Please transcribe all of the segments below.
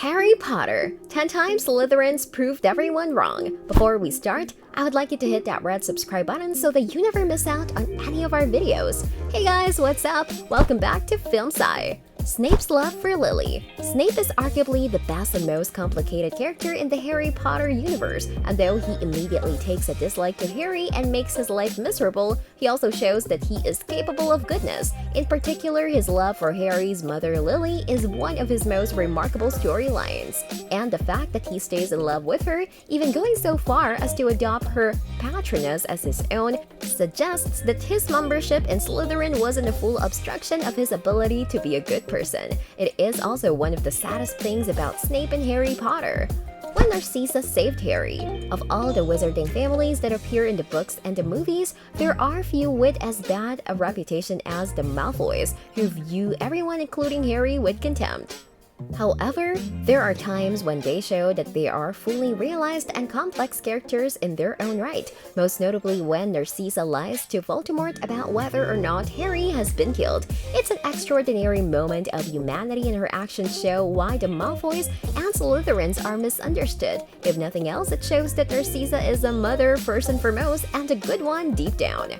Harry Potter. 10 times Slytherins proved everyone wrong. Before we start, I would like you to hit that red subscribe button so that you never miss out on any of our videos. Hey guys, what's up? Welcome back to Film Sci. Snape's love for Lily. Snape is arguably the best and most complicated character in the Harry Potter universe, and though he immediately takes a dislike to Harry and makes his life miserable, he also shows that he is capable of goodness. In particular, his love for Harry's mother Lily is one of his most remarkable storylines, and the fact that he stays in love with her, even going so far as to adopt her patroness as his own, suggests that his membership in Slytherin wasn't a full obstruction of his ability to be a good person. It is also one of the saddest things about Snape and Harry Potter. When Narcissa saved Harry, of all the wizarding families that appear in the books and the movies, there are few with as bad a reputation as the Malfoys, who view everyone including Harry with contempt. However, there are times when they show that they are fully realized and complex characters in their own right, most notably when Narcissa lies to Voldemort about whether or not Harry has been killed. It's an extraordinary moment of humanity, and her actions show why the Malfoys and Slytherins are misunderstood. If nothing else, it shows that Narcissa is a mother first and foremost, and a good one deep down.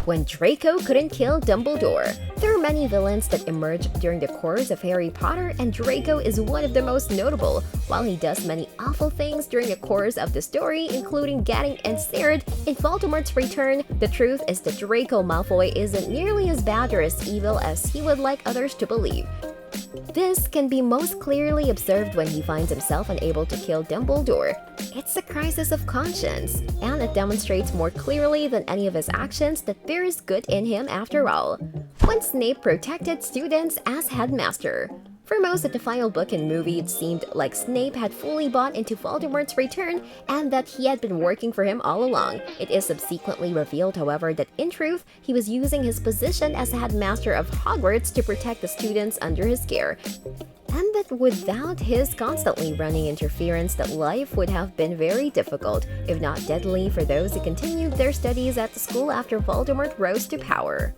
When Draco couldn't kill Dumbledore. There are many villains that emerge during the course of Harry Potter, and Draco is one of the most notable. While he does many awful things during the course of the story, including getting ensnared in Voldemort's return, the truth is that Draco Malfoy isn't nearly as bad or as evil as he would like others to believe. This can be most clearly observed when he finds himself unable to kill Dumbledore. It's a crisis of conscience, and it demonstrates more clearly than any of his actions that there is good in him after all. When Snape protected students as headmaster. For most of the final book and movie, it seemed like Snape had fully bought into Voldemort's return and that he had been working for him all along. It is subsequently revealed, however, that in truth, he was using his position as headmaster of Hogwarts to protect the students under his care. And that without his constantly running interference, that life would have been very difficult, if not deadly, for those who continued their studies at the school after Voldemort rose to power.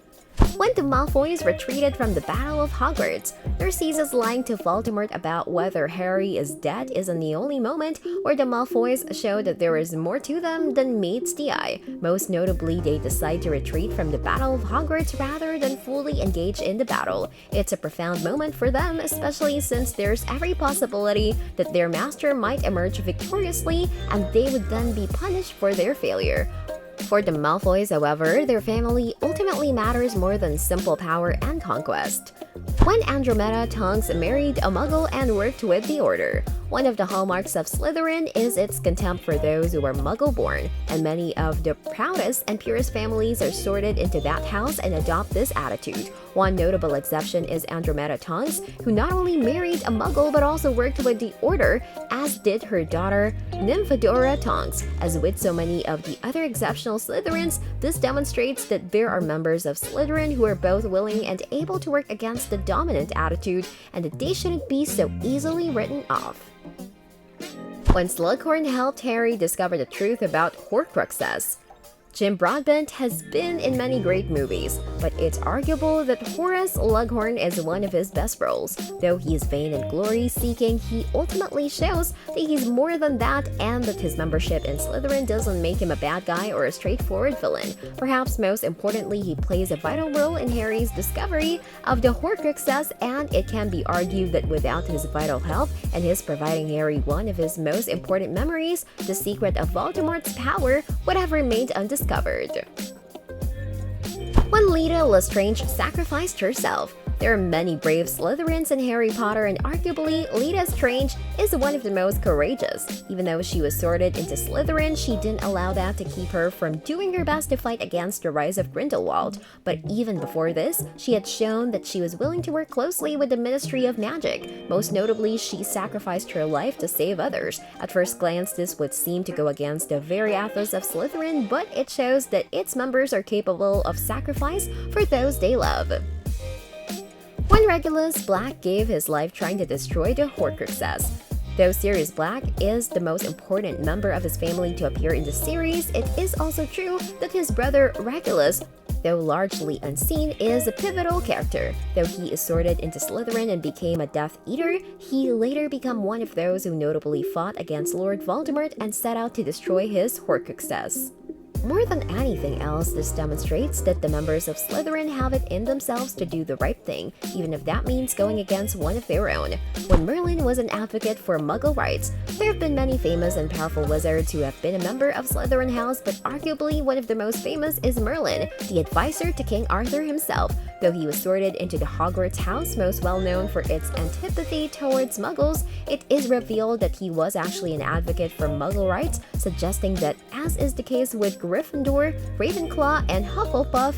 When the Malfoys retreated from the Battle of Hogwarts, Narcissa's lying to Voldemort about whether Harry is dead isn't the only moment where the Malfoys show that there is more to them than meets the eye. Most notably, they decide to retreat from the Battle of Hogwarts rather than fully engage in the battle. It's a profound moment for them, especially since there's every possibility that their master might emerge victoriously and they would then be punished for their failure. For the Malfoys, however, their family ultimately matters more than simple power and conquest. When Andromeda Tonks married a Muggle and worked with the Order. One of the hallmarks of Slytherin is its contempt for those who are Muggle-born, and many of the proudest and purest families are sorted into that house and adopt this attitude. One notable exception is Andromeda Tonks, who not only married a Muggle but also worked with the Order, as did her daughter Nymphadora Tonks. As with so many of the other exceptional Slytherins, this demonstrates that there are members of Slytherin who are both willing and able to work against the dominant attitude, and that they shouldn't be so easily written off. When Slughorn helped Harry discover the truth about Horcruxes. Jim Broadbent has been in many great movies, but it's arguable that Horace Slughorn is one of his best roles. Though he is vain and glory-seeking, he ultimately shows that he's more than that, and that his membership in Slytherin doesn't make him a bad guy or a straightforward villain. Perhaps most importantly, he plays a vital role in Harry's discovery of the Horcruxes, and it can be argued that without his vital help and his providing Harry one of his most important memories, the secret of Voldemort's power would have remained undiscovered. When Leta Lestrange sacrificed herself. There are many brave Slytherins in Harry Potter, and arguably, Leta Strange is one of the most courageous. Even though she was sorted into Slytherin, she didn't allow that to keep her from doing her best to fight against the rise of Grindelwald. But even before this, she had shown that she was willing to work closely with the Ministry of Magic. Most notably, she sacrificed her life to save others. At first glance, this would seem to go against the very ethos of Slytherin, but it shows that its members are capable of sacrifice for those they love. When Regulus Black gave his life trying to destroy the Horcruxes. Though Sirius Black is the most important member of his family to appear in the series, it is also true that his brother Regulus though largely unseen, is a pivotal character. Though he is sorted into Slytherin and became a Death Eater, he later became one of those who notably fought against Lord Voldemort and set out to destroy his Horcruxes. More than anything else, this demonstrates that the members of Slytherin have it in themselves to do the right thing, even if that means going against one of their own. When Merlin was an advocate for Muggle rights, there have been many famous and powerful wizards who have been a member of Slytherin House, but arguably one of the most famous is Merlin, the advisor to King Arthur himself. Though he was sorted into the Hogwarts house, most well known for its antipathy towards Muggles, it is revealed that he was actually an advocate for Muggle rights, suggesting that, as is the case with Gryffindor, Ravenclaw, and Hufflepuff,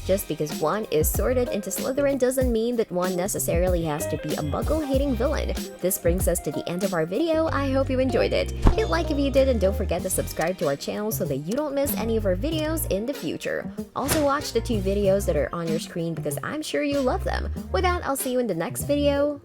just because one is sorted into Slytherin doesn't mean that one necessarily has to be a Muggle-hating villain. This brings us to the end of our video. I hope you enjoyed it. Hit like if you did and don't forget to subscribe to our channel so that you don't miss any of our videos in the future. Also watch the 2 videos that are on your screen because I'm sure you love them. With that, I'll see you in the next video.